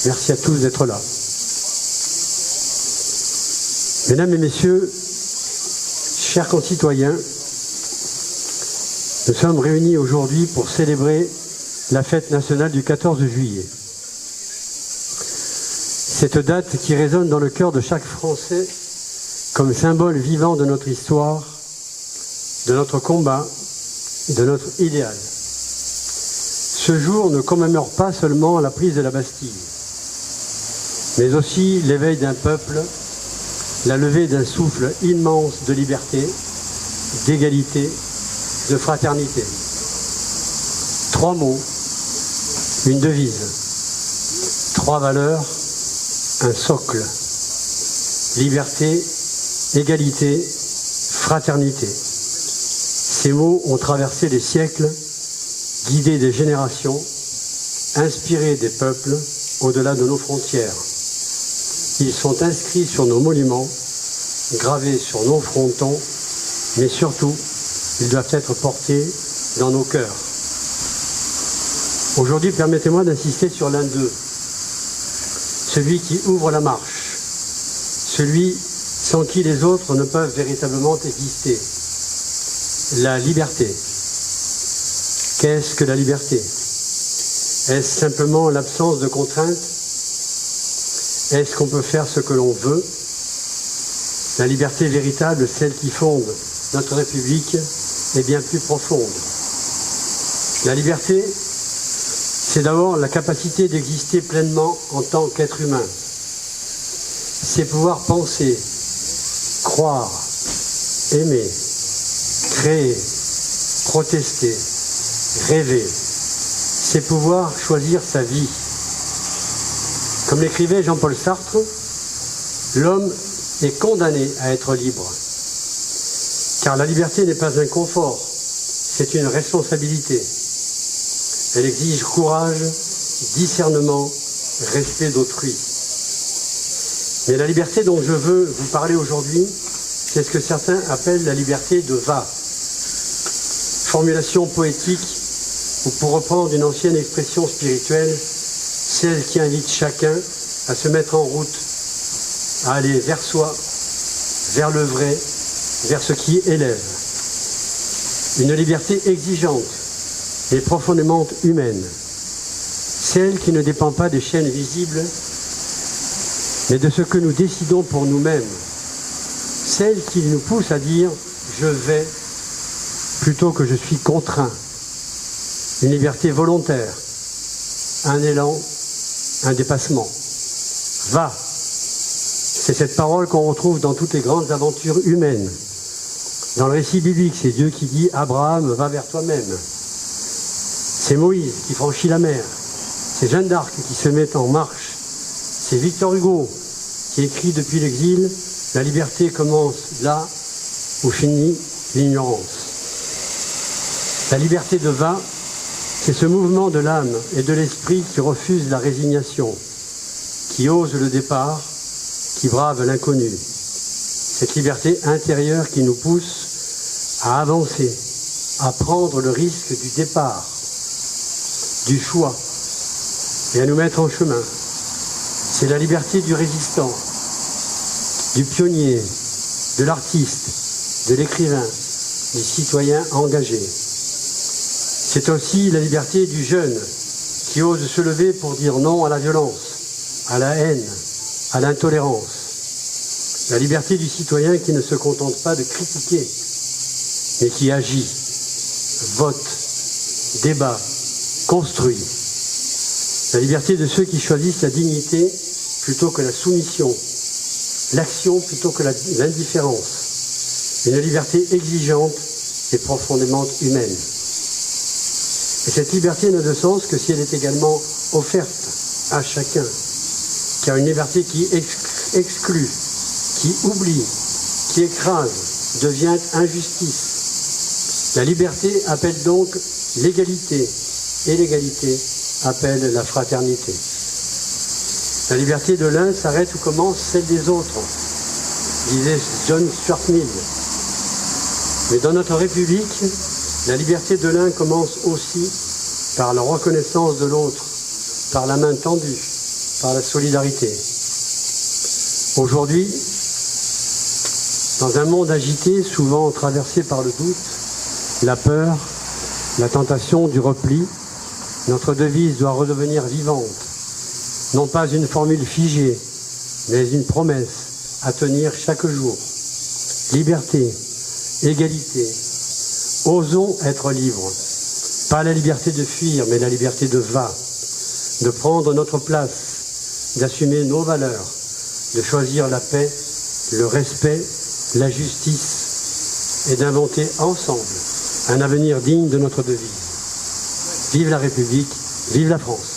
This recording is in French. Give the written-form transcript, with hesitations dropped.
Merci à tous d'être là. Mesdames et messieurs, chers concitoyens, nous sommes réunis aujourd'hui pour célébrer la fête nationale du 14 juillet. Cette date qui résonne dans le cœur de chaque Français comme symbole vivant de notre histoire, de notre combat et de notre idéal. Ce jour ne commémore pas seulement la prise de la Bastille, mais aussi l'éveil d'un peuple, la levée d'un souffle immense de liberté, d'égalité, de fraternité. 3 mots, une devise, 3 valeurs, un socle. Liberté, égalité, fraternité. Ces mots ont traversé les siècles, guidé des générations, inspiré des peuples au-delà de nos frontières. Ils sont inscrits sur nos monuments, gravés sur nos frontons, mais surtout, ils doivent être portés dans nos cœurs. Aujourd'hui, permettez-moi d'insister sur l'un d'eux, celui qui ouvre la marche, celui sans qui les autres ne peuvent véritablement exister. La liberté. Qu'est-ce que la liberté? Est-ce simplement l'absence de contraintes? Est-ce qu'on peut faire ce que l'on veut? La liberté véritable, celle qui fonde notre République, est bien plus profonde. La liberté, c'est d'abord la capacité d'exister pleinement en tant qu'être humain. C'est pouvoir penser, croire, aimer, créer, protester, rêver. C'est pouvoir choisir sa vie. Comme l'écrivait Jean-Paul Sartre, l'homme est condamné à être libre. Car la liberté n'est pas un confort, c'est une responsabilité. Elle exige courage, discernement, respect d'autrui. Mais la liberté dont je veux vous parler aujourd'hui, c'est ce que certains appellent la liberté de va. Formulation poétique, ou pour reprendre une ancienne expression spirituelle, celle qui invite chacun à se mettre en route, à aller vers soi, vers le vrai, vers ce qui élève. Une liberté exigeante et profondément humaine, celle qui ne dépend pas des chaînes visibles, mais de ce que nous décidons pour nous-mêmes, celle qui nous pousse à dire « je vais » plutôt que « je suis contraint ». Une liberté volontaire, un élan, un dépassement. Va. C'est cette parole qu'on retrouve dans toutes les grandes aventures humaines. Dans le récit biblique, c'est Dieu qui dit « Abraham, va vers toi-même ». C'est Moïse qui franchit la mer. C'est Jeanne d'Arc qui se met en marche. C'est Victor Hugo qui écrit depuis l'exil « La liberté commence là où finit l'ignorance ». La liberté de va, c'est ce mouvement de l'âme et de l'esprit qui refuse la résignation, qui ose le départ, qui brave l'inconnu. Cette liberté intérieure qui nous pousse à avancer, à prendre le risque du départ, du choix, et à nous mettre en chemin. C'est la liberté du résistant, du pionnier, de l'artiste, de l'écrivain, du citoyen engagé. C'est aussi la liberté du jeune qui ose se lever pour dire non à la violence, à la haine, à l'intolérance. La liberté du citoyen qui ne se contente pas de critiquer, mais qui agit, vote, débat, construit. La liberté de ceux qui choisissent la dignité plutôt que la soumission, l'action plutôt que l'indifférence. Une liberté exigeante et profondément humaine. Et cette liberté n'a de sens que si elle est également offerte à chacun. Car une liberté qui exclut, qui oublie, qui écrase, devient injustice. La liberté appelle donc l'égalité, et l'égalité appelle la fraternité. La liberté de l'un s'arrête où commence celle des autres, disait John Stuart Mill. Mais dans notre République, la liberté de l'un commence aussi par la reconnaissance de l'autre, par la main tendue, par la solidarité. Aujourd'hui, dans un monde agité, souvent traversé par le doute, la peur, la tentation du repli, notre devise doit redevenir vivante. Non pas une formule figée, mais une promesse à tenir chaque jour. Liberté, égalité, osons être libres. Pas la liberté de fuir, mais la liberté de de prendre notre place, d'assumer nos valeurs, de choisir la paix, le respect, la justice et d'inventer ensemble un avenir digne de notre devise. Vive la République, vive la France.